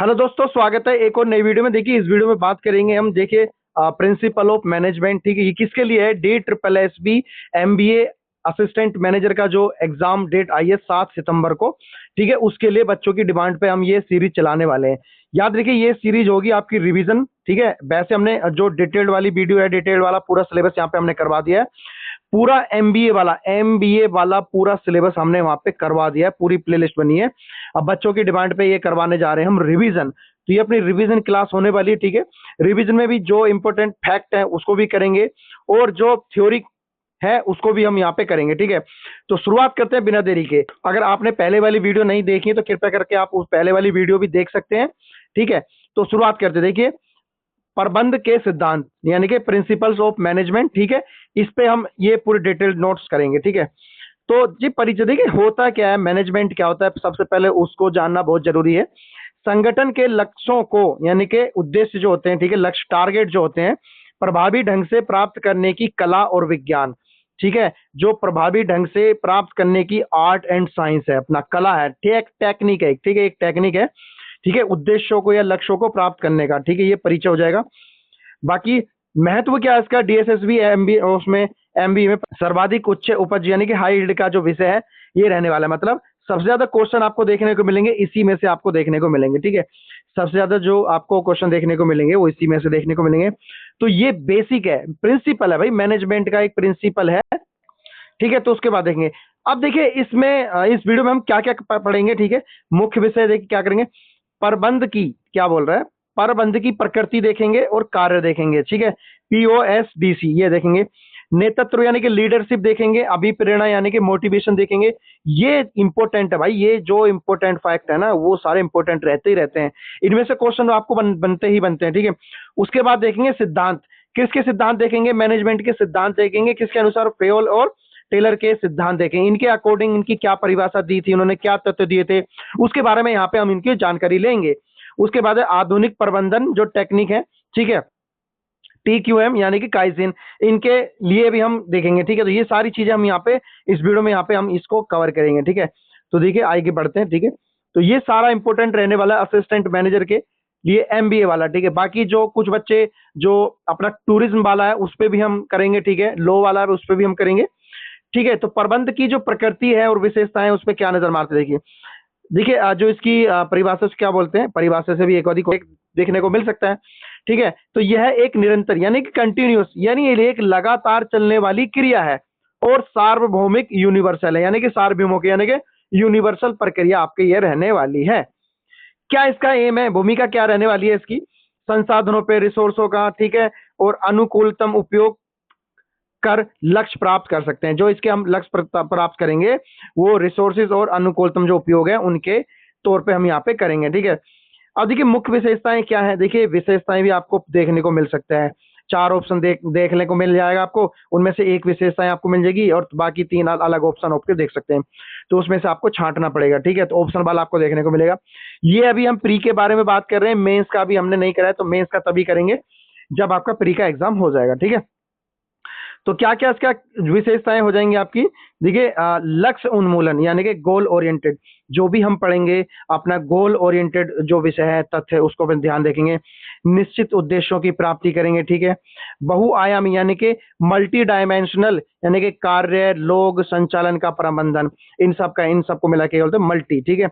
Hello दोस्तों, स्वागत है एक और नई वीडियो में। देखिए, इस वीडियो में बात करेंगे हम। देखिए, प्रिंसिपल ऑफ मैनेजमेंट, ठीक है, ये किसके लिए है? DSSS MBA असिस्टेंट मैनेजर का जो एग्जाम डेट आई है 7 सितंबर को, ठीक है, उसके लिए बच्चों की डिमांड पे हम ये सीरीज चलाने वाले हैं। याद रखिए, ये सीरीज होगी आपकी रिवीजन, ठीक है। वैसे हमने जो डिटेल्ड वाली वीडियो है, डिटेल्ड वाला पूरा सिलेबस यहाँ पे हमने करवा दिया है। पूरा एमबीए वाला पूरा सिलेबस हमने वहां पे करवा दिया है, पूरी प्लेलिस्ट बनी है। अब बच्चों की डिमांड पे ये करवाने जा रहे हैं हम रिवीजन। तो ये अपनी रिवीजन क्लास होने वाली है, ठीक है। रिवीजन में भी जो इंपॉर्टेंट फैक्ट है उसको भी करेंगे, और जो थ्योरी है उसको भी हम यहाँ पे करेंगे, ठीक है। तो शुरुआत करते हैं बिना देरी के। अगर आपने पहले वाली वीडियो नहीं देखी है तो कृपया करके आप उस पहले वाली वीडियो भी देख सकते हैं, ठीक है। तो शुरुआत करते हैं। देखिए, प्रबंध के सिद्धांत यानी कि प्रिंसिपल्स ऑफ मैनेजमेंट, ठीक है। इस पे हम ये पूरे डिटेल्ड नोट्स करेंगे, ठीक है। तो जी परिचय, देखिए होता क्या है, मैनेजमेंट क्या होता है, सबसे पहले उसको जानना बहुत जरूरी है। संगठन के लक्ष्यों को यानी कि उद्देश्य जो होते हैं, ठीक है, लक्ष्य टारगेट जो होते हैं, प्रभावी ढंग से प्राप्त करने की कला और विज्ञान, ठीक है। जो प्रभावी ढंग से प्राप्त करने की आर्ट एंड साइंस है, अपना कला है, टेक्निक है, ठीक है, एक टेक्निक है, ठीक है, उद्देश्यों को या लक्ष्यों को प्राप्त करने का, ठीक है, ये परिचय हो जाएगा। बाकी महत्व क्या है इसका, DSSB एमबी उसमें एमबी में सर्वाधिक उच्च उपज यानी कि हाई यील्ड का जो विषय है ये रहने वाला है। मतलब सबसे ज्यादा क्वेश्चन आपको देखने को मिलेंगे इसी में से आपको देखने को मिलेंगे, ठीक है। सबसे ज्यादा जो आपको क्वेश्चन देखने को मिलेंगे वो इसी में से देखने को मिलेंगे। तो ये बेसिक है, प्रिंसिपल है भाई, मैनेजमेंट का एक प्रिंसिपल है, ठीक है। तो उसके बाद देखेंगे। अब देखिए इसमें इस वीडियो में हम क्या क्या पढ़ेंगे, ठीक है। मुख्य विषय देखिए क्या करेंगे, प्रबंध की, क्या बोल रहा है, प्रबंध की प्रकृति देखेंगे और कार्य देखेंगे, ठीक है। POSDC ये देखेंगे। नेतृत्व यानी कि लीडरशिप देखेंगे। अभिप्रेरणा यानी कि मोटिवेशन देखेंगे। ये इंपॉर्टेंट है भाई, ये जो इंपॉर्टेंट फैक्ट है ना वो सारे इंपॉर्टेंट रहते ही रहते हैं। इनमें से क्वेश्चन आपको बनते ही बनते हैं, ठीक है। उसके बाद देखेंगे सिद्धांत। किसके सिद्धांत देखेंगे? मैनेजमेंट के सिद्धांत देखेंगे। किसके अनुसार? फेयोल और टेलर के सिद्धांत देखेंगे। इनके अकॉर्डिंग इनकी क्या परिभाषा दी थी, उन्होंने क्या तथ्य दिए थे, उसके बारे में यहाँ पे हम इनकी जानकारी लेंगे। उसके बाद है आधुनिक प्रबंधन जो टेक्निक है, ठीक है, TQM यानी कि काइजिन, इनके लिए भी हम देखेंगे, ठीक है। तो ये सारी चीजें हम यहाँ पे इस वीडियो में यहाँ पे हम इसको कवर करेंगे, ठीक है। तो देखिए आगे बढ़ते हैं, ठीक है। तो ये सारा इंपॉर्टेंट रहने वाला है असिस्टेंट मैनेजर के लिए, MBA वाला, ठीक है। बाकी जो कुछ बच्चे जो अपना टूरिज्म वाला है उस पर भी हम करेंगे, ठीक है, लो वाला है उस पर भी हम करेंगे, ठीक है। तो प्रबंध की जो प्रकृति है और विशेषताएं उस पर क्या नजर मारते, देखिए। देखिए जो इसकी परिभाषा से क्या बोलते हैं, परिभाषा से भी एक अधिक देखने को मिल सकता है, ठीक है। तो यह एक निरंतर यानी कि कंटिन्यूस यानी ये एक लगातार चलने वाली क्रिया है, और सार्वभौमिक यूनिवर्सल है यानी कि सार्वभौमिक यानी कि यूनिवर्सल प्रक्रिया आपके ये रहने वाली है। क्या इसका एम है, भूमिका क्या रहने वाली है इसकी? संसाधनों पे, रिसोर्सों का, ठीक है, और अनुकूलतम उपयोग कर लक्ष्य प्राप्त कर सकते हैं। जो इसके हम लक्ष्य प्राप्त करेंगे वो रिसोर्सेज और अनुकूलतम जो उपयोग है उनके तौर पे हम यहाँ पे करेंगे, ठीक है। अब देखिए मुख्य विशेषताएं क्या है, देखिए विशेषताएं भी आपको देखने को मिल सकता है। 4 ऑप्शन देखने को मिल जाएगा आपको, उनमें से एक विशेषताएं आपको मिल जाएगी और बाकी 3 अलग ऑप्शन आपके देख सकते हैं। तो उसमें से आपको छांटना पड़ेगा, ठीक है। तो ऑप्शन वाला आपको देखने को मिलेगा। ये अभी हम प्री के बारे में बात कर रहे हैं, मेंस का अभी हमने नहीं करा है, तो मेंस का तभी करेंगे जब आपका प्री का एग्जाम हो जाएगा, ठीक है। तो क्या क्या इसका विशेषताएं हो जाएंगी आपकी, देखिए लक्ष्य उन्मूलन यानी कि गोल ओरिएंटेड, जो भी हम पढ़ेंगे अपना गोल ओरिएंटेड जो विषय है, तथ्य, उसको भी ध्यान देखेंगे। निश्चित उद्देश्यों की प्राप्ति करेंगे, ठीक है। बहुआयामी यानी कि मल्टी डायमेंशनल यानी कि कार्य, लोग, संचालन का प्रबंधन, इन सबको मिला के बोलते हैं मल्टी, ठीक है।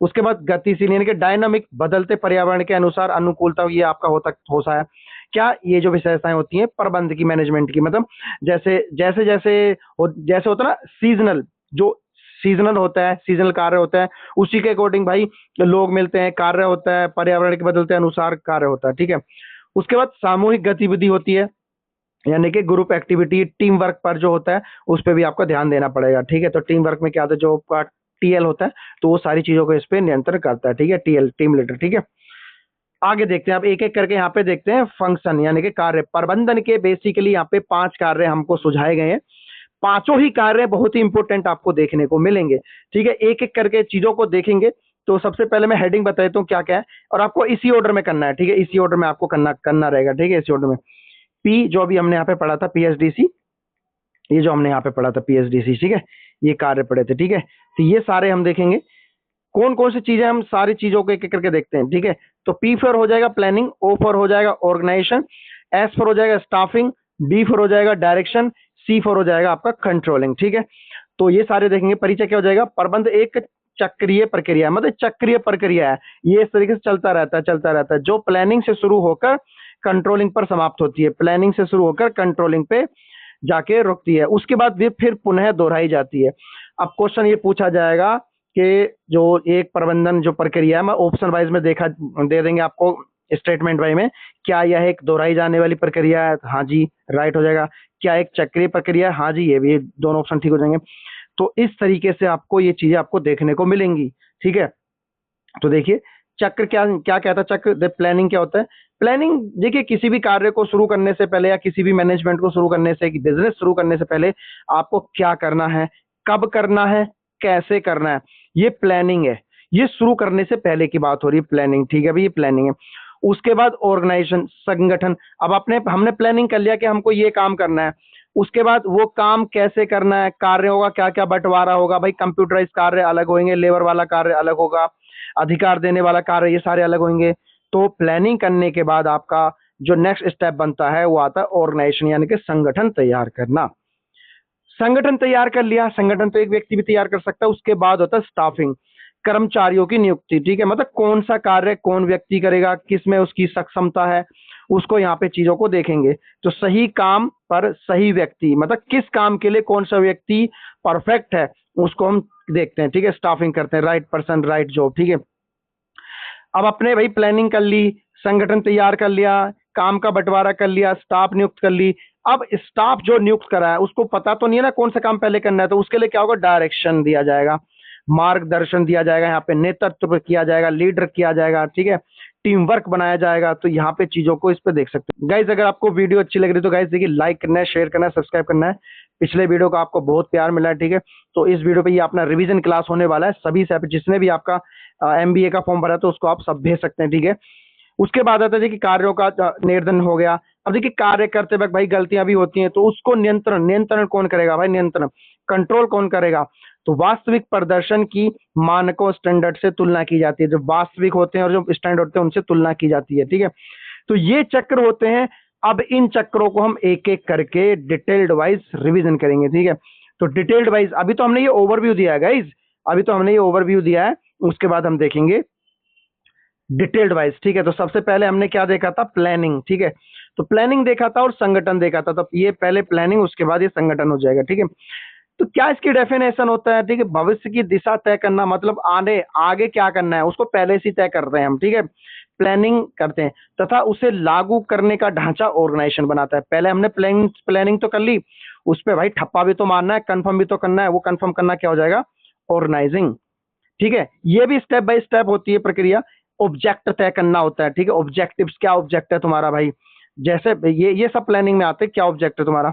उसके बाद गतिशील यानी कि डायनामिक, बदलते पर्यावरण के अनुसार अनुकूलता, ये आपका होता है। क्या ये जो विशेषताएं होती हैं प्रबंध की, मैनेजमेंट की, मतलब जैसे जैसे जैसे जैसे होता है ना सीजनल, जो सीजनल होता है, सीजनल कार्य होता है, उसी के अकॉर्डिंग भाई लोग मिलते हैं, कार्य होता है, पर्यावरण के बदलते अनुसार कार्य होता है, ठीक है। उसके बाद सामूहिक गतिविधि होती है यानी कि ग्रुप एक्टिविटी, टीम वर्क पर जो होता है उस पर भी आपको ध्यान देना पड़ेगा, ठीक है। तो टीम वर्क में क्या होता है, जो TL होता है तो वो सारी चीजों को इस पे नियंत्रण करता है, ठीक है, TL टीम लीडर, ठीक है। आगे देखते हैं, अब एक एक करके यहाँ पे देखते हैं फंक्शन यानी कि कार्य। प्रबंधन के बेसिकली यहाँ पे 5 कार्य हमको सुझाए गए हैं। पांचों ही कार्य बहुत ही इंपॉर्टेंट आपको देखने को मिलेंगे, ठीक है। एक एक करके चीजों को देखेंगे। तो सबसे पहले मैं हेडिंग बता देता हूँ क्या क्या है, और आपको इसी ऑर्डर में करना है, ठीक है, इसी ऑर्डर में आपको करना रहेगा, ठीक है, इसी ऑर्डर में। P जो अभी हमने यहाँ पे पढ़ा था PSDC, ये जो हमने यहाँ पे पढ़ा था PSDC, ठीक है, ये कार्य पढ़े थे, ठीक है। तो ये सारे हम देखेंगे। कौन कौन सी चीजें, हम सारी चीजों को एक एक करके देखते हैं, ठीक है। तो पी फॉर हो जाएगा प्लानिंग, ओ फॉर हो जाएगा ऑर्गेनाइजेशन, एस फॉर हो जाएगा स्टाफिंग, डी फॉर हो जाएगा डायरेक्शन, सी फॉर हो जाएगा आपका कंट्रोलिंग, ठीक है। तो ये सारे देखेंगे। परिचय क्या हो जाएगा, प्रबंध एक चक्रीय प्रक्रिया है, मतलब चक्रीय प्रक्रिया है, ये इस तरीके से चलता रहता है, चलता रहता है, जो प्लानिंग से शुरू होकर कंट्रोलिंग पर समाप्त होती है, प्लानिंग से शुरू होकर कंट्रोलिंग पे जाके रुकती है, उसके बाद भी फिर पुनः दोहराई जाती है। अब क्वेश्चन ये पूछा जाएगा कि जो एक प्रबंधन जो प्रक्रिया है, मैं ऑप्शन वाइज में देखा दे देंगे आपको स्टेटमेंट वाइज में, क्या यह एक दोहराई जाने वाली प्रक्रिया है, हाँ जी राइट हो जाएगा। क्या एक चक्रीय प्रक्रिया है, हाँ जी, ये भी दोनों ऑप्शन ठीक हो जाएंगे। तो इस तरीके से आपको ये चीजें आपको देखने को मिलेंगी, ठीक है। तो देखिए चक्र क्या क्या कहता है, चक्र प्लानिंग क्या होता है। प्लानिंग देखिए किसी भी कार्य को शुरू करने से पहले या किसी भी मैनेजमेंट को शुरू करने से, बिजनेस शुरू करने से पहले आपको क्या करना है, कब करना है, कैसे करना है, ये प्लानिंग है। ये शुरू करने से पहले की बात हो रही है प्लानिंग, ठीक है भाई, ये प्लानिंग है। उसके बाद ऑर्गेनाइजेशन, संगठन। अब हमने प्लानिंग कर लिया कि हमको ये काम करना है, उसके बाद वो काम कैसे करना है, कार्य होगा क्या क्या बंटवारा होगा भाई, कंप्यूटराइज कार्य अलग होंगे, लेबर वाला कार्य अलग होगा, अधिकार देने वाला कार्य, ये सारे अलग होंगे। तो प्लानिंग करने के बाद आपका जो नेक्स्ट स्टेप बनता है वो आता है ऑर्गेनाइजेशन, यानी कि संगठन तैयार करना। संगठन तैयार कर लिया, संगठन तो एक व्यक्ति भी तैयार कर सकता है। उसके बाद होता है स्टाफिंग, कर्मचारियों की नियुक्ति, ठीक है, मतलब कौन सा कार्य कौन व्यक्ति करेगा, किस में उसकी सक्षमता है, उसको यहाँ पे चीजों को देखेंगे। तो सही काम पर सही व्यक्ति, मतलब किस काम के लिए कौन सा व्यक्ति परफेक्ट है, उसको हम देखते हैं, ठीक है। स्टाफिंग करते हैं, राइट पर्सन राइट जॉब, ठीक है। अब अपने भाई प्लानिंग कर ली, संगठन तैयार कर लिया, काम का बंटवारा कर लिया, स्टाफ नियुक्त कर ली। अब स्टाफ जो नियुक्त करा है उसको पता तो नहीं है ना कौन सा काम पहले करना है, तो उसके लिए क्या होगा, डायरेक्शन दिया जाएगा, मार्गदर्शन दिया जाएगा, यहाँ पे नेतृत्व किया जाएगा, लीडर किया जाएगा, ठीक है, टीम वर्क बनाया जाएगा। तो यहाँ पे चीजों को इस पे देख सकते हैं गाइज। अगर आपको वीडियो अच्छी लग रही है तो गाइज देखिए लाइक करना है, शेयर करना है, सब्सक्राइब करना है। पिछले वीडियो का आपको बहुत प्यार मिला है, ठीक है। तो इस वीडियो पे ये अपना रिवीजन क्लास होने वाला है, सभी से जिसने भी आपका एमबीए का फॉर्म भरा तो उसको आप सब भेज सकते हैं, ठीक है। उसके बाद आता है कि कार्यों का निर्धारण हो गया। अब देखिए कार्य करते वक्त भाई गलतियां भी होती हैं, तो उसको नियंत्रण नियंत्रण कौन करेगा भाई, नियंत्रण कंट्रोल कौन करेगा। तो वास्तविक प्रदर्शन की मानकों स्टैंडर्ड से तुलना की जाती है, जो वास्तविक होते हैं और जो स्टैंडर्ड होते हैं उनसे तुलना की जाती है, ठीक है। तो ये चक्र होते हैं। अब इन चक्रों को हम एक एक करके डिटेल्ड वाइज रिवीजन करेंगे, ठीक है। तो डिटेल्ड वाइज अभी तो हमने ये ओवरव्यू दिया है गाइज, अभी तो हमने ये ओवरव्यू दिया है, उसके बाद हम देखेंगे डिटेल्ड वाइज, ठीक है। तो सबसे पहले हमने क्या देखा था, प्लानिंग, ठीक है। तो प्लानिंग देखा था और संगठन देखा था, तो ये पहले प्लानिंग उसके बाद ये संगठन हो जाएगा, ठीक है। तो क्या इसकी डेफिनेशन होता है, ठीक है, भविष्य की दिशा तय करना, मतलब आने आगे क्या करना है उसको पहले से तय करते हैं हम, ठीक है, प्लानिंग करते हैं, तथा उसे लागू करने का ढांचा ऑर्गेनाइजेशन बनाता है। पहले हमने प्लानिंग तो कर ली, उस पर भाई ठप्पा भी तो मारना है, कंफर्म भी तो करना है, वो कंफर्म करना क्या हो जाएगा, ऑर्गेनाइजिंग, ठीक है। ये भी स्टेप बाय स्टेप होती है प्रक्रिया। ऑब्जेक्ट तय करना होता है, ठीक है, ऑब्जेक्टिव्स, क्या ऑब्जेक्ट है तुम्हारा भाई, जैसे ये सब प्लानिंग में आते हैं, क्या ऑब्जेक्ट है तुम्हारा।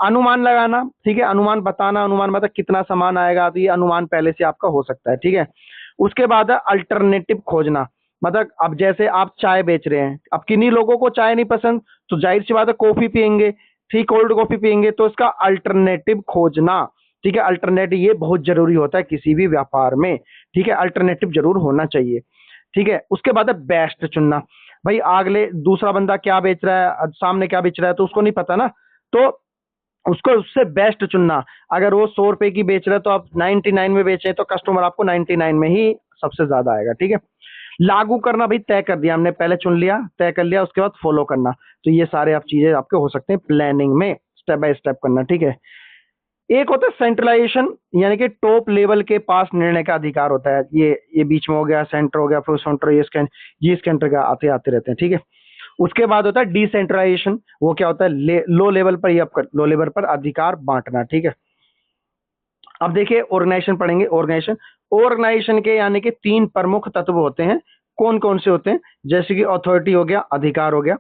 अनुमान लगाना, ठीक है, अनुमान बताना, अनुमान मतलब कितना सामान आएगा, तो ये अनुमान पहले से आपका हो सकता है, ठीक है। उसके बाद है अल्टरनेटिव खोजना, मतलब अब जैसे आप चाय बेच रहे हैं, अब किन्हीं लोगों को चाय नहीं पसंद, तो जाहिर सी बात है कॉफी पियेंगे, ठीक, कोल्ड कॉफी पियेंगे, तो इसका अल्टरनेटिव खोजना, ठीक है। अल्टरनेटिव ये बहुत जरूरी होता है किसी भी व्यापार में, ठीक है, अल्टरनेटिव जरूर होना चाहिए, ठीक है। उसके बाद है बेस्ट चुनना, भाई अगले दूसरा बंदा क्या बेच रहा है, सामने क्या बेच रहा है, तो उसको नहीं पता ना, तो उसको उससे बेस्ट चुनना। अगर वो 100 रुपए की बेच रहा है तो आप 99 में बेचे तो कस्टमर आपको 99 में ही सबसे ज्यादा आएगा, ठीक है। लागू करना, भाई तय कर दिया हमने, पहले चुन लिया, तय कर लिया, उसके बाद फॉलो करना। तो ये सारे आप चीजें आपके हो सकते हैं प्लानिंग में, स्टेप बाय स्टेप करना, ठीक है। एक होता है सेंट्रलाइजेशन, यानी कि टॉप लेवल के पास निर्णय का अधिकार होता है, ये बीच में हो गया, सेंटर हो गया, फिर सेंटर, ये इसके अंतर का आते आते रहते हैं, ठीक है। उसके बाद होता है डिसेंट्रलाइजेशन, वो क्या होता है, लो लेवल पर या लो लेवल पर अधिकार बांटना, ठीक है। अब देखिए ऑर्गेनाइजेशन पढ़ेंगे, ऑर्गेनाइजेशन, ऑर्गेनाइजेशन के यानी कि 3 प्रमुख तत्व होते हैं। कौन कौन से होते हैं, जैसे कि अथॉरिटी हो गया, अधिकार हो गया,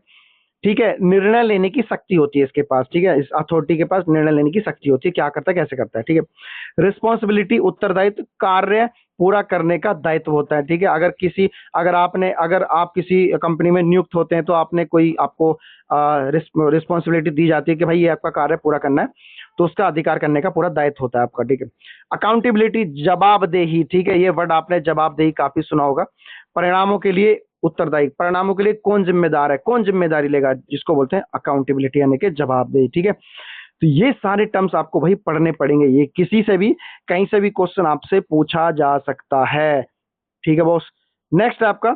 ठीक है, निर्णय लेने की शक्ति होती है इसके पास, ठीक है, इस अथॉरिटी के पास निर्णय लेने की शक्ति होती है, क्या करता है कैसे करता है, ठीक है। रिस्पॉन्सिबिलिटी, उत्तरदायित्व, कार्य पूरा करने का दायित्व होता है, ठीक है। अगर आप किसी कंपनी में नियुक्त होते हैं तो आपने कोई आपको रिस्पॉन्सिबिलिटी दी जाती है कि भाई ये आपका कार्य पूरा करना है, तो उसका अधिकार करने का पूरा दायित्व होता है आपका, ठीक है। अकाउंटेबिलिटी, जवाबदेही, ठीक है, ये वर्ड आपने जवाबदेही काफी सुना होगा। परिणामों के लिए उत्तरदायी, परिणामों के लिए कौन जिम्मेदार है, कौन जिम्मेदारी लेगा, जिसको बोलते हैं अकाउंटेबिलिटी यानी कि जवाबदेही, ठीक है। तो ये सारे टर्म्स आपको भाई पढ़ने पड़ेंगे, ये किसी से भी कहीं से भी क्वेश्चन आपसे पूछा जा सकता है, ठीक है बॉस। नेक्स्ट है आपका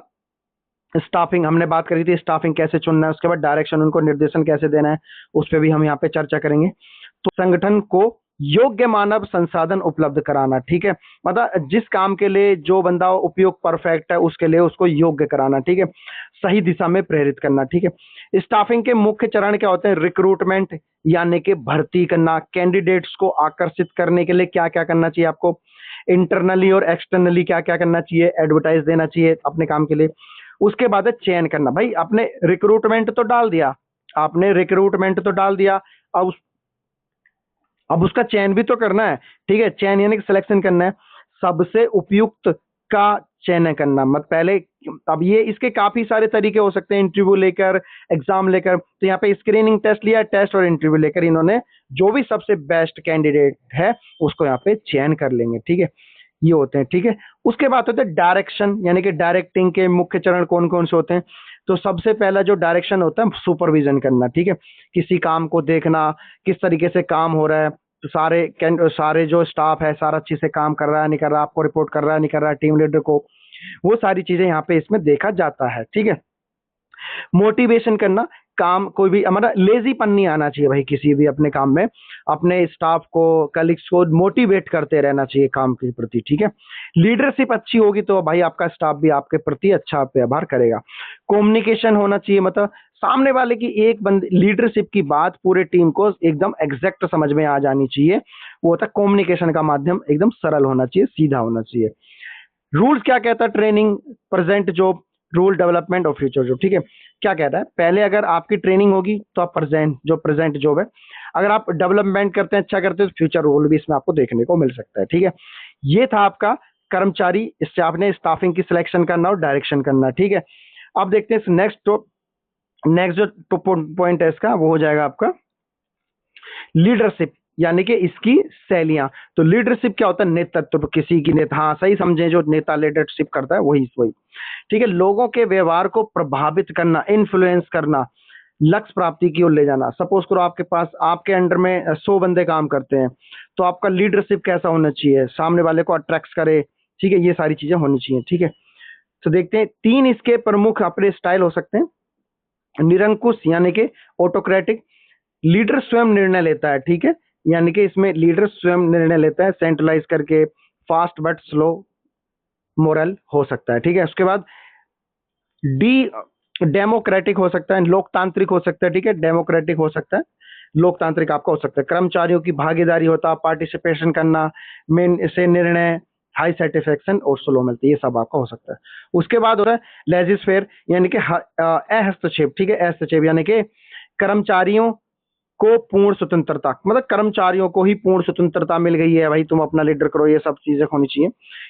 स्टाफिंग, हमने बात करी थी स्टाफिंग कैसे चुनना है, उसके बाद डायरेक्शन, उनको निर्देशन कैसे देना है, उस पर भी हम यहाँ पे चर्चा करेंगे। तो संगठन को योग्य मानव संसाधन उपलब्ध कराना, ठीक है, मतलब जिस काम के लिए जो बंदा उपयुक्त परफेक्ट है उसके लिए उसको योग्य कराना, ठीक है, सही दिशा में प्रेरित करना, ठीक है। स्टाफिंग के मुख्य चरण क्या होते हैं, रिक्रूटमेंट यानी कि भर्ती करना, कैंडिडेट्स को आकर्षित करने के लिए क्या क्या करना चाहिए आपको, इंटरनली और एक्सटर्नली क्या क्या करना चाहिए, एडवर्टाइज देना चाहिए अपने काम के लिए। उसके बाद है चयन करना, भाई आपने रिक्रूटमेंट तो डाल दिया, आपने रिक्रूटमेंट तो डाल दिया, अब अब उसका चयन भी तो करना है, ठीक है, चयन यानी कि सिलेक्शन करना है, सबसे उपयुक्त का चयन करना, मत पहले। अब ये इसके काफी सारे तरीके हो सकते हैं, इंटरव्यू लेकर, एग्जाम लेकर, तो यहाँ पे स्क्रीनिंग टेस्ट लिया, टेस्ट और इंटरव्यू लेकर इन्होंने जो भी सबसे बेस्ट कैंडिडेट है उसको यहाँ पे चयन कर लेंगे, ठीक है, ये होते हैं, ठीक है। उसके बाद होते हैं डायरेक्शन, यानी कि डायरेक्टिंग के मुख्य चरण कौन कौन से होते हैं, तो सबसे पहला जो डायरेक्शन होता है सुपरविजन करना, ठीक है, किसी काम को देखना किस तरीके से काम हो रहा है, तो सारे जो स्टाफ है सारा अच्छे से काम कर रहा है नहीं कर रहा, आपको रिपोर्ट कर रहा है नहीं कर रहा, टीम लीडर को, वो सारी चीजें यहाँ पे इसमें देखा जाता है, ठीक है। मोटिवेशन करना, काम कोई भी हमारा लेजीपन नहीं आना चाहिए भाई, किसी भी अपने काम में अपने स्टाफ को, कलीग्स को मोटिवेट करते रहना चाहिए काम के प्रति, ठीक है। लीडरशिप अच्छी होगी तो भाई आपका स्टाफ भी आपके प्रति अच्छा व्यवहार करेगा। कम्युनिकेशन होना चाहिए, मतलब सामने वाले की एक बंदे लीडरशिप की बात पूरे टीम को एकदम एग्जैक्ट समझ में आ जानी चाहिए, वो होता है कम्युनिकेशन का माध्यम एकदम सरल होना चाहिए, सीधा होना चाहिए। रूल्स क्या कहता है, training, present job, rule development और फ्यूचर जॉब, ठीक है। क्या कहता है, पहले अगर आपकी ट्रेनिंग होगी तो आप प्रेजेंट जॉब है, अगर आप डेवलपमेंट करते हैं अच्छा करते हैं तो फ्यूचर रोल भी इसमें आपको देखने को मिल सकता है, ठीक है। ये था आपका कर्मचारी, इससे आपने स्टाफिंग की सिलेक्शन करना और डायरेक्शन करना, ठीक है। अब देखते हैं नेक्स्ट जो पॉइंट है इसका, वो हो जाएगा आपका लीडरशिप, यानी कि इसकी शैलियां। तो लीडरशिप क्या होता है, नेतृत्व, किसी की नेता, हाँ सही समझे, जो नेता लीडरशिप करता है वही वही, ठीक है। लोगों के व्यवहार को प्रभावित करना, इन्फ्लुएंस करना, लक्ष्य प्राप्ति की ओर ले जाना। सपोज करो आपके पास, आपके अंडर में 100 बंदे काम करते हैं, तो आपका लीडरशिप कैसा होना चाहिए, सामने वाले को अट्रैक्ट करे, ठीक है, ये सारी चीजें होनी चाहिए, ठीक है। तो देखते हैं 3 इसके प्रमुख अपने स्टाइल हो सकते हैं। निरंकुश यानी कि ऑटोक्रेटिक, लीडर स्वयं निर्णय लेता है, ठीक है, यानी कि इसमें लीडर स्वयं निर्णय लेता है, सेंट्रलाइज करके, फास्ट बट स्लो मोरल हो सकता है, ठीक है। उसके बाद डी डेमोक्रेटिक हो सकता है, लोकतांत्रिक हो सकता है, ठीक है, डेमोक्रेटिक हो सकता है, लोकतांत्रिक आपका हो सकता है। कर्मचारियों की भागीदारी होता है, पार्टिसिपेशन करना, मेन से निर्णय, हाई सेटिस्फेक्शन और स्लो मिलती है, ये सब आपका हो सकता है। उसके बाद हो रहा है लेजिस्फेयर, यानी कि हस्तक्षेप, ठीक है, हस्तक्षेप यानी कि कर्मचारियों को पूर्ण स्वतंत्रता, मतलब कर्मचारियों को ही पूर्ण स्वतंत्रता मिल गई है, भाई तुम अपना लीडर करो, ये सब चीजें होनी चाहिए।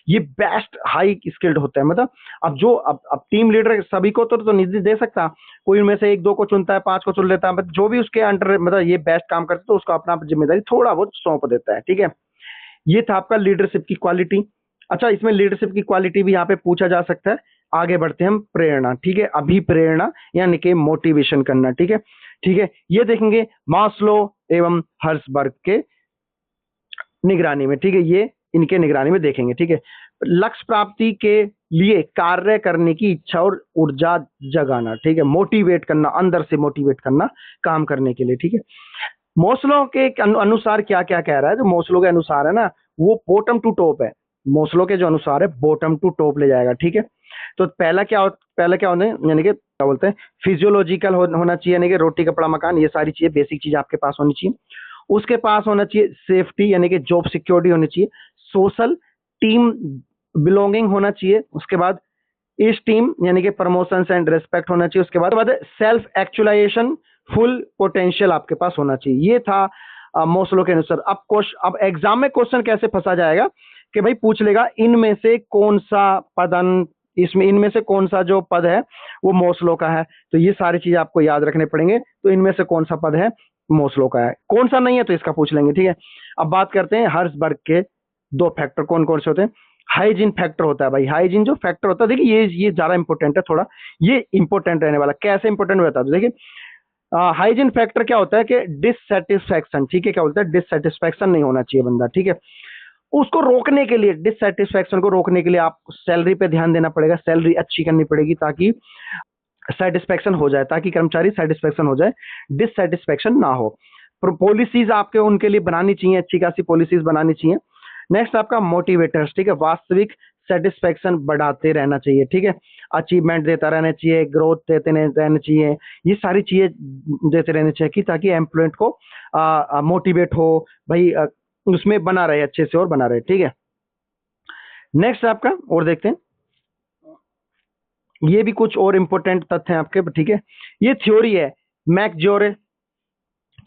ये बेस्ट हाई स्किल्ड होता है, मतलब अब टीम लीडर सभी को तो निधि दे सकता, कोई उनमें से 1-2 को चुनता है, 5 को चुन लेता है, मतलब जो भी उसके अंडर मतलब ये बेस्ट काम करते तो उसको अपना जिम्मेदारी थोड़ा बहुत सौंप देता है, ठीक है। ये था आपका लीडरशिप की क्वालिटी। अच्छा, इसमें लीडरशिप की क्वालिटी भी यहाँ पे पूछा जा सकता है। आगे बढ़ते हैं हम, प्रेरणा, ठीक है, अभिप्रेरणा यानी कि मोटिवेशन करना, ठीक है, ठीक है। ये देखेंगे मास्लो एवं हर्सबर्ग के निगरानी में, ठीक है, ये इनके निगरानी में देखेंगे, ठीक है। लक्ष्य प्राप्ति के लिए कार्य करने की इच्छा और ऊर्जा जगाना, ठीक है, मोटिवेट करना, अंदर से मोटिवेट करना काम करने के लिए, ठीक है। मोस्लो के अनुसार क्या क्या कह रहा है, जो मोस्लो के अनुसार है ना, वो बॉटम टू टॉप है, मोस्लो के जो अनुसार है बॉटम टू टॉप ले जाएगा, ठीक है। तो पहला क्या होना है, यानी कि क्या बोलते हैं, फिजियोलॉजिकल होना चाहिए, यानी कि रोटी कपड़ा मकान, ये सारी चीजें बेसिक चीज आपके पास होनी चाहिए। उसके पास होना चाहिए सेफ्टी, यानी कि जॉब सिक्योरिटी होनी चाहिए। सोशल टीम बिलोंगिंग होना चाहिए। उसके बाद इस टीम यानी कि प्रमोशन एंड रिस्पेक्ट होना चाहिए। उसके बाद सेल्फ एक्चुअलाइजेशन, फुल पोटेंशियल आपके पास होना चाहिए। ये था मोस्लो के अनुसार। अब एग्जाम में क्वेश्चन कैसे फंसा जाएगा कि भाई पूछ लेगा इनमें से कौन सा पदन, इसमें इनमें से कौन सा जो पद है वो मोस्लो का है, तो ये सारी चीजें आपको याद रखने पड़ेंगे। तो इनमें से कौन सा पद है, मोस्ट लोग का है। कौन सा नहीं है तो इसका पूछ लेंगे, ठीक है। अब बात करते हैं हर्सबर्ग के 2 फैक्टर कौन कौन से होते हैं। हाइजीन फैक्टर होता है भाई, हाइजीन जो फैक्टर होता है, देखिए ये ज्यादा इंपॉर्टेंट है थोड़ा, ये इंपॉर्टेंट रहने वाला। कैसे इंपॉर्टेंट होता है तो देखिए, हाइजीन फैक्टर क्या होता है कि डिससेटिस्फैक्शन, ठीक है, क्या बोलता है, डिससेटिस्फैक्शन नहीं होना चाहिए बंदा, ठीक है। उसको रोकने के लिए, डिससेटिस्फैक्शन को रोकने के लिए आपको सैलरी पे ध्यान देना पड़ेगा, सैलरी अच्छी करनी पड़ेगी ताकि सेटिस्फेक्शन हो जाए, ताकि कर्मचारी सेटिस्फेक्शन हो जाए, डिससेटिस्फेक्शन ना हो। पॉलिसीज आपके उनके लिए बनानी चाहिए, अच्छी खासी पॉलिसीज बनानी चाहिए। नेक्स्ट आपका मोटिवेटर्स, ठीक है, वास्तविक सेटिस्फेक्शन बढ़ाते रहना चाहिए, ठीक है, अचीवमेंट देता रहना चाहिए, ग्रोथ देते रहना चाहिए, ये सारी चीजें देते रहने चाहिए कि ताकि एम्प्लॉय को मोटिवेट हो भाई, उसमें बना रहे अच्छे से और बना रहे, ठीक है। नेक्स्ट आपका और देखते हैं, ये भी कुछ और इंपॉर्टेंट तथ्य हैं आपके, ठीक है। ये थ्योरी है मैकजोरे,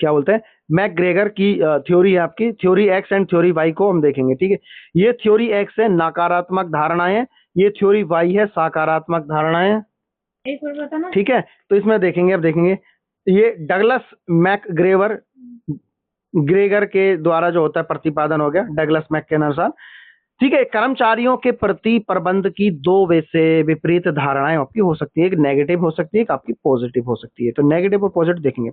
क्या बोलते हैं, मैकग्रेगर की थ्योरी है आपकी, theory X and theory Y को हम देखेंगे, ठीक है। ये थ्योरी एक्स है नकारात्मक धारणाएं, ये थ्योरी वाई है सकारात्मक धारणाएं, एक बार बताना। ठीक है। तो इसमें देखेंगे, अब देखेंगे ये डगलस मैकग्रेवर ग्रेगर के द्वारा जो होता है प्रतिपादन हो गया डगलस मैक के अनुसार, ठीक है। कर्मचारियों के प्रति प्रबंध की 2 वैसे विपरीत धारणाएं आपकी हो सकती है, एक नेगेटिव हो सकती है, एक आपकी पॉजिटिव हो सकती है। तो नेगेटिव और पॉजिटिव देखेंगे।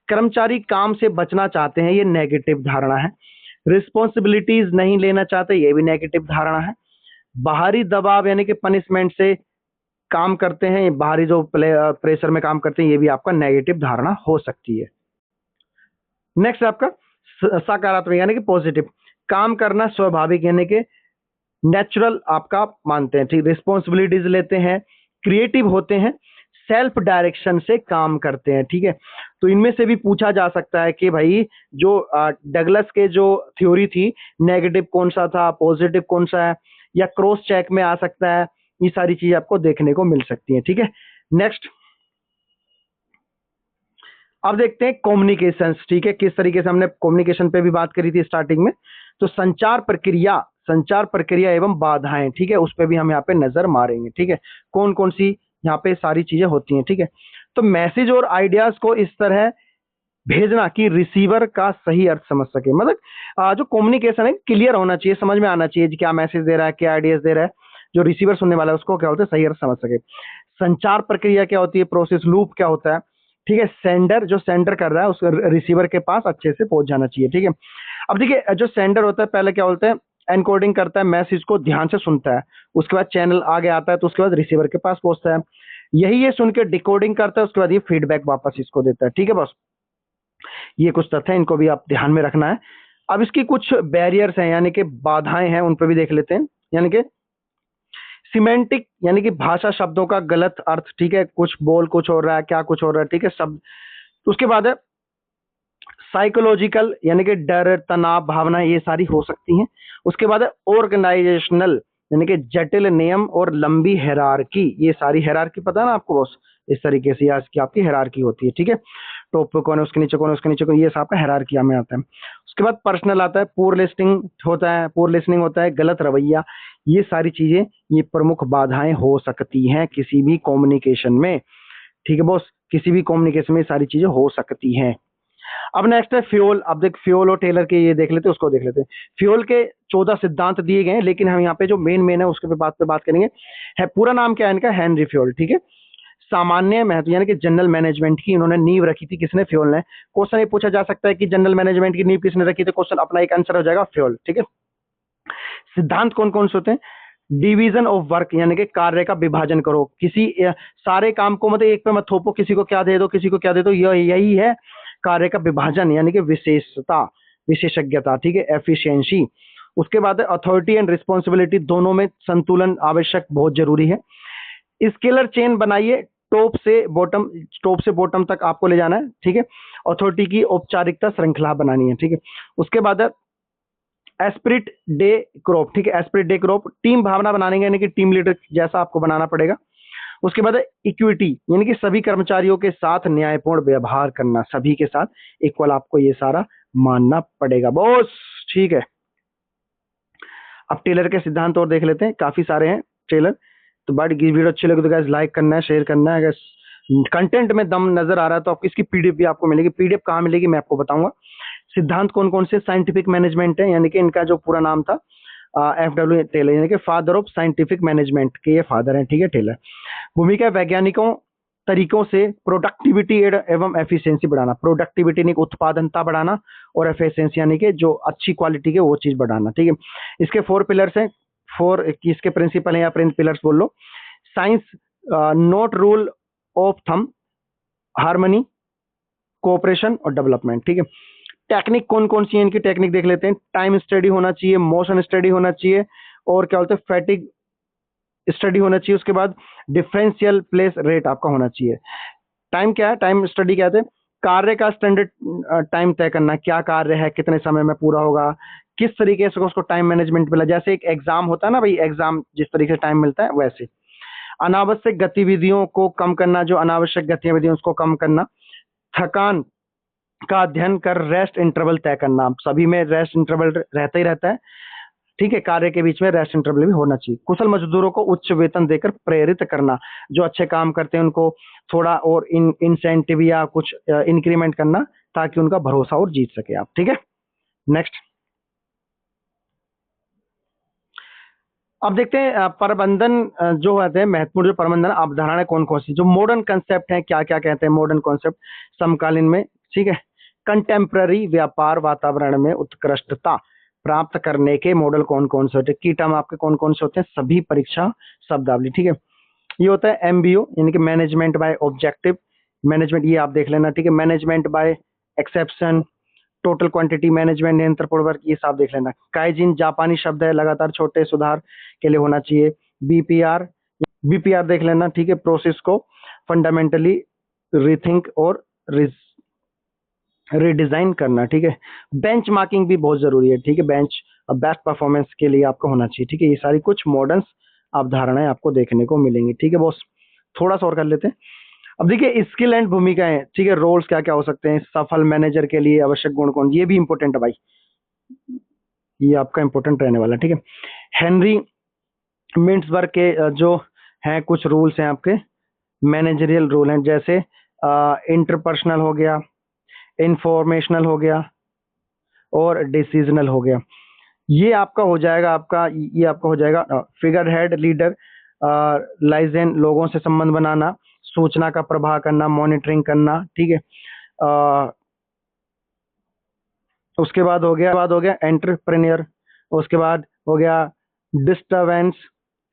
कर्मचारी काम से बचना चाहते हैं, ये नेगेटिव धारणा है। रिस्पॉन्सिबिलिटीज नहीं लेना चाहते, ये भी नेगेटिव धारणा है। बाहरी दबाव यानी कि पनिशमेंट से काम करते हैं, बाहरी जो प्रेशर में काम करते हैं, ये भी आपका नेगेटिव धारणा हो सकती है। नेक्स्ट आपका सकारात्मक यानी कि पॉजिटिव, काम करना स्वाभाविक यानी कि नेचुरल आपका मानते हैं, ठीक, रिस्पॉन्सिबिलिटीज लेते हैं, क्रिएटिव होते हैं, सेल्फ डायरेक्शन से काम करते हैं, ठीक है। तो इनमें से भी पूछा जा सकता है कि भाई जो डगलस के जो थ्योरी थी, नेगेटिव कौन सा था, पॉजिटिव कौन सा है, या क्रॉस चेक में आ सकता है, ये सारी चीजें आपको देखने को मिल सकती हैं, ठीक है। नेक्स्ट अब देखते हैं कम्युनिकेशंस, ठीक है, किस तरीके से हमने कम्युनिकेशन पे भी बात करी थी स्टार्टिंग में। तो संचार प्रक्रिया एवं बाधाएं, ठीक है, उस पर भी हम यहाँ पे नजर मारेंगे, ठीक है, कौन कौन सी यहाँ पे सारी चीजें होती हैं, ठीक है। तो मैसेज और आइडियाज को इस तरह भेजना कि रिसीवर का सही अर्थ समझ सके, मतलब जो कम्युनिकेशन है क्लियर होना चाहिए, समझ में आना चाहिए क्या मैसेज दे रहा है, क्या आइडियाज दे रहा है, जो रिसीवर सुनने वाला है उसको क्या होता है, सही अर्थ समझ सके। संचार प्रक्रिया क्या होती है, प्रोसेस लूप क्या होता है, ठीक है, सेंडर जो सेंडर कर रहा है उस रिसीवर के पास अच्छे से पहुंच जाना चाहिए, ठीक है। अब देखिए जो सेंडर होता है पहले क्या बोलते हैं, एनकोडिंग करता है, मैसेज को ध्यान से सुनता है, उसके बाद चैनल आगे आता है, तो उसके बाद रिसीवर के पास पहुंचता है, यही ये सुन के डिकोडिंग करता है, उसके बाद ये फीडबैक वापस इसको देता है, ठीक है बस। ये कुछ तथ्य हैं, इनको भी आप ध्यान में रखना है। अब इसकी कुछ बैरियर्स हैं यानी कि बाधाएं हैं, उन पर भी देख लेते हैं। यानी कि सिमेंटिक यानी कि भाषा शब्दों का गलत अर्थ, ठीक है, कुछ बोल कुछ हो रहा है, क्या कुछ हो रहा है, ठीक है, शब्द। उसके बाद है साइकोलॉजिकल यानी कि डर तनाव भावना, ये सारी हो सकती हैं। उसके बाद है ऑर्गेनाइजेशनल यानी कि जटिल नियम और लंबी हेरारकी, ये सारी हेरारकी पता है ना आपको बॉस, इस तरीके से आज की आपकी हेरारकी होती है, ठीक है। टॉप पे कौन है, उसके नीचे कौन है, उसके नीचे कौन, ये सब आपका हेरारकिया में आता है। उसके बाद पर्सनल आता है, पुअर लिस्टिंग होता है, पुअर लिसनिंग होता है, गलत रवैया, ये सारी चीजें ये प्रमुख बाधाएं हो सकती हैं किसी भी कम्युनिकेशन में, ठीक है बॉस, किसी भी कम्युनिकेशन में सारी चीजें हो सकती हैं। अब नेक्स्ट है फ्यूल। अब देख फ्यूल और टेलर के ये देख लेते हैं, उसको देख लेते हैं। फ्यूल के 14 सिद्धांत दिए गए हैं, लेकिन हम यहाँ पे जो मेन है उसके पे बात करेंगे। है पूरा नाम क्या है इनका, हेनरी फ्यूल, ठीक है। सामान्य महत्व यानी कि जनरल मैनेजमेंट की इन्होंने नींव रखी थी, किसने, फ्यूल ने। क्वेश्चन ये पूछा जा सकता है कि जनरल मैनेजमेंट की नींव किसने रखी, तो क्वेश्चन अपना एक आंसर हो जाएगा फ्यूल, ठीक है। सिद्धांत कौन कौन से होते हैं, डिवीजन ऑफ वर्क यानी कि कार्य का विभाजन करो, किसी सारे काम को मतलब एक पे मत थोपो, किसी को क्या दे दो, किसी को क्या दे दो, यही है कार्य का विभाजन यानी कि विशेषता, विशेषज्ञता, ठीक है, एफिशिएंसी। उसके बाद अथॉरिटी एंड रिस्पॉन्सिबिलिटी, दोनों में संतुलन आवश्यक, बहुत जरूरी है। स्केलर चेन बनाइए, टॉप से बॉटम तक आपको ले जाना है, ठीक है। अथॉरिटी की औपचारिकता श्रृंखला बनानी है, ठीक है। उसके बाद एस्पिरिट डे क्रॉप, ठीक है, एस्पिरिट डे क्रॉप, टीम भावना बनाने यानी कि टीम लीडर जैसा आपको बनाना पड़ेगा। उसके बाद इक्विटी यानी कि सभी कर्मचारियों के साथ न्यायपूर्ण व्यवहार करना, सभी के साथ इक्वल आपको ये सारा मानना पड़ेगा बॉस, ठीक है। अब टेलर के सिद्धांत और देख लेते हैं, काफी सारे हैं टेलर। तो बट वीडियो अच्छी लगे तो गाइस लाइक करना है, शेयर करना है, अगर कंटेंट में दम नजर आ रहा है तो आपको इसकी पीडीएफ भी आपको मिलेगी। पीडीएफ कहाँ मिलेगी मैं आपको बताऊंगा। सिद्धांत कौन कौन से साइंटिफिक मैनेजमेंट है, यानी कि इनका जो पूरा नाम था FW टेलर, यानी कि फादर ऑफ साइंटिफिक मैनेजमेंट के ये फादर हैं, ठीक है, टेलर। भूमिका वैज्ञानिकों तरीकों से प्रोडक्टिविटी एवं एफिशिएंसी बढ़ाना। प्रोडक्टिविटी यानी कि उत्पादनता बढ़ाना, और एफिशिएंसी यानी कि जो अच्छी क्वालिटी के वो चीज बढ़ाना, ठीक है। इसके 4 पिलर्स हैं, 4 इसके प्रिंसिपल हैं या पिलर्स बोल लो। Science not rule of thumb, harmony, cooperation और डेवलपमेंट, ठीक है। टेक्निक कौन कौन सी है इनकी, टेक्निक देख लेते हैं। टाइम स्टडी होना चाहिए, मोशन स्टडी होना चाहिए, और क्या बोलते हैं फैटिग स्टडी होना चाहिए। उसके बाद डिफरेंशियल प्लेस रेट आपका होना चाहिए। टाइम क्या है, टाइम स्टडी क्या है, कार्य का स्टैंडर्ड टाइम तय करना, क्या कार्य है कितने समय में पूरा होगा, किस तरीके से उसको टाइम मैनेजमेंट मिला। जैसे एक एग्जाम होता है ना भाई, एग्जाम जिस तरीके से टाइम मिलता है वैसे। अनावश्यक गतिविधियों को कम करना, जो अनावश्यक गतिविधियां उसको कम करना। थकान का अध्ययन कर रेस्ट इंटरवल तय करना। सभी में रेस्ट इंटरवल रहता ही रहता है, ठीक है, कार्य के बीच में रेस्ट इंटरवल भी होना चाहिए। कुशल मजदूरों को उच्च वेतन देकर प्रेरित करना, जो अच्छे काम करते हैं उनको थोड़ा और इंसेंटिव या कुछ इंक्रीमेंट करना, ताकि उनका भरोसा और जीत सके आप, ठीक है। नेक्स्ट अब देखते हैं प्रबंधन जो होते हैं महत्वपूर्ण जो प्रबंधन अवधारणाएं कौन कौन सी, जो मॉडर्न कंसेप्ट है, क्या क्या कहते हैं मॉडर्न कॉन्सेप्ट समकालीन में, ठीक है। कंटेम्प्ररी व्यापार वातावरण में उत्कृष्टता प्राप्त करने के मॉडल कौन कौन से होते हैं, की टर्म आपके कौन कौन से होते हैं, सभी परीक्षा शब्दावली, ठीक है। ये होता है MBO यानी कि मैनेजमेंट बाय ऑब्जेक्टिव मैनेजमेंट, ये आप देख लेना, ठीक है। Management by exception, total quantity management, नियंत्रणपूर्वक, ये सब देख लेना। काइजिन जापानी शब्द है, लगातार छोटे सुधार के लिए होना चाहिए। BPR देख लेना, ठीक है, प्रोसेस को फंडामेंटली रीथिंक और रिडिजाइन करना, ठीक है। बेंच मार्किंग भी बहुत जरूरी है, ठीक है, बेंच बेस्ट परफॉर्मेंस के लिए आपको होना चाहिए, ठीक है। ये सारी कुछ मॉडर्न अवधारणाएं आपको देखने को मिलेंगी, ठीक है बॉस। थोड़ा सा और कर लेते हैं। अब देखिए स्किल एंड भूमिकाएं, ठीक है, रोल्स क्या क्या हो सकते हैं, सफल मैनेजर के लिए आवश्यक गुण कौन, ये भी इंपॉर्टेंट है भाई, ये आपका इंपॉर्टेंट रहने वाला, ठीक है। हेनरी मिंट्सबर्ग के जो हैं कुछ रूल्स हैं आपके मैनेजरियल रूल हैं, जैसे इंटरपर्सनल हो गया, इंफॉर्मेशनल हो गया, और डिसीजनल हो गया। ये आपका हो जाएगा, ये आपका हो जाएगा फिगर हेड लीडर, लाइजेन लोगों से संबंध बनाना, सूचना का प्रवाह करना, मॉनिटरिंग करना, ठीक है। उसके बाद हो गया एंटरप्रेन्योर, उसके बाद हो गया डिस्टर्बेंस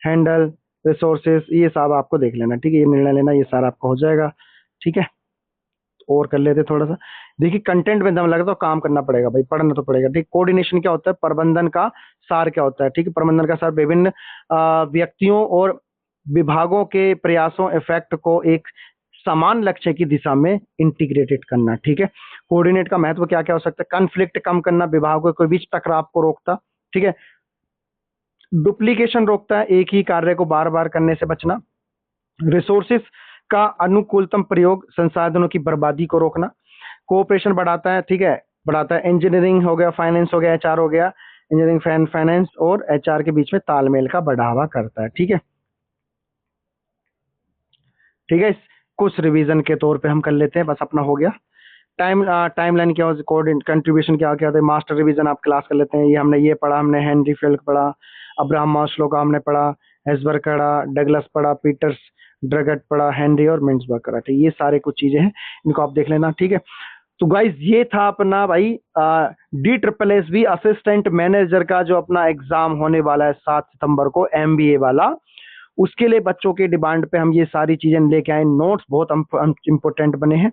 हैंडल रिसोर्सेस, ये सब आपको देख लेना, ठीक है, ये निर्णय लेना, ये सारा आपका हो जाएगा, ठीक है। और कर लेते थोड़ा सा। देखिए कंटेंट में दम लगा तो काम करना पड़ेगा भाई, पढ़ना तो पड़ेगा, ठीक। कोऑर्डिनेशन क्या होता है, प्रबंधन का सार क्या होता है, ठीक है। प्रबंधन का सार विभिन्न व्यक्तियों और विभागों के प्रयासों इफेक्ट को एक समान लक्ष्य की दिशा में इंटीग्रेटेड करना, ठीक है। कोऑर्डिनेट का महत्व क्या क्या हो सकता है, कॉन्फ्लिक्ट कम करना, विभागों के बीच टकराव को रोकता, ठीक है। डुप्लीकेशन रोकता है, एक ही कार्य को बार बार करने से बचना। रिसोर्सेस का अनुकूलतम प्रयोग, संसाधनों की बर्बादी को रोकना। कोऑपरेशन बढ़ाता है, ठीक है, बढ़ाता है। इंजीनियरिंग हो गया, फाइनेंस हो गया, HR हो गया, इंजीनियरिंग फाइनेंस और HR के बीच में तालमेल का बढ़ावा करता है, ठीक है, ठीक है। कुछ रिवीजन के तौर पे हम कर लेते हैं, बस अपना हो गया। टाइमलाइन क्या होती है, कोऑर्डिनेट कंट्रीब्यूशन क्या क्या होता है, मास्टर रिवीजन आप क्लास कर लेते हैं। ये हमने ये पढ़ा, हमने हेनरी फील्ड पढ़ा, अब्राहम मास्लो का हमने पढ़ा, हेसबर्ग पढ़ा, डगलस पढ़ा, पीटर्स ड्रगट पढ़ा, हेनरी और मिंट्सबर्ग पढ़ा, ठीक, ये सारे कुछ चीजें हैं, इनको आप देख लेना, ठीक है। तो गाइज ये था अपना भाई DSSB असिस्टेंट मैनेजर का जो अपना एग्जाम होने वाला है 7 सितंबर को, MBA वाला। उसके लिए बच्चों के डिमांड पे हम ये सारी चीजें लेके आए, नोट्स बहुत इंपॉर्टेंट बने हैं।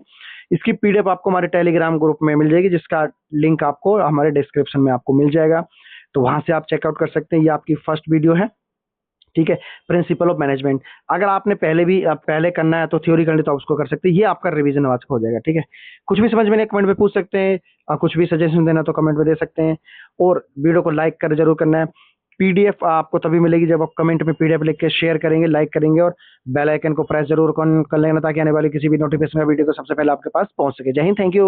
इसकी PDF आपको हमारे टेलीग्राम ग्रुप में मिल जाएगी, जिसका लिंक आपको हमारे डिस्क्रिप्शन में आपको मिल जाएगा, तो वहां से आप चेकआउट कर सकते हैं। ये आपकी फर्स्ट वीडियो है, ठीक है, प्रिंसिपल ऑफ मैनेजमेंट। अगर आपने पहले करना है तो थ्योरी करनी तो आप उसको कर सकते हैं, ये आपका रिवीजन आज हो जाएगा, ठीक है। कुछ भी समझ में नहीं कमेंट में पूछ सकते हैं, और कुछ भी सजेशन देना तो कमेंट में दे सकते हैं, और वीडियो को लाइक कर जरूर करना है। PDF आपको तभी मिलेगी जब आप कमेंट में PDF लिख के शेयर करेंगे, लाइक करेंगे, और बेल आइकन को प्रेस जरूर कर लेना, ताकि आने वाली किसी भी नोटिफिकेशन का वीडियो को सबसे पहले आपके पास पहुंच सके। जय हिंद, थैंक यू।